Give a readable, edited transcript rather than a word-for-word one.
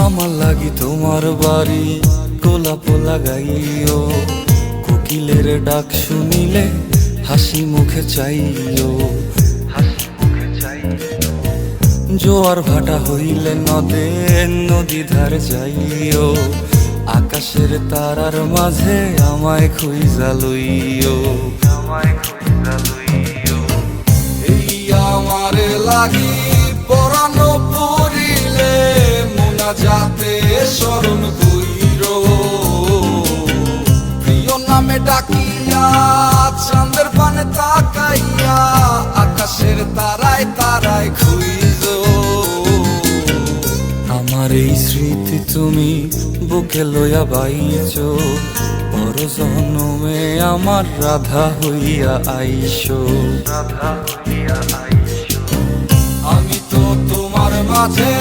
আমার লাগি তোমার বাড়ি গোলাপ লাগাইও, কোকিলের ডাক শুনিলে হাসি মুখে চাইও। জোয়ার ভাটা হইলে নদে নদী ধার যাইও, আকাশের তারার মাঝে আমায় খুঁজা লইও। এই আমারে লাগি পরানো পড়িলে মোনাজাতে স্মরণ কইরো, প্রিয় নামে ডাকিয়া চাঁদের পানে তাকাইয়া আকাশের তারায় তারায় খুঁজো। আমার এই স্মৃতি তুমি বুকে লইয়া বাইছো, পর জন্মে আমার রাধা হইয়া আইসো। আমি তো তোমার মাঝে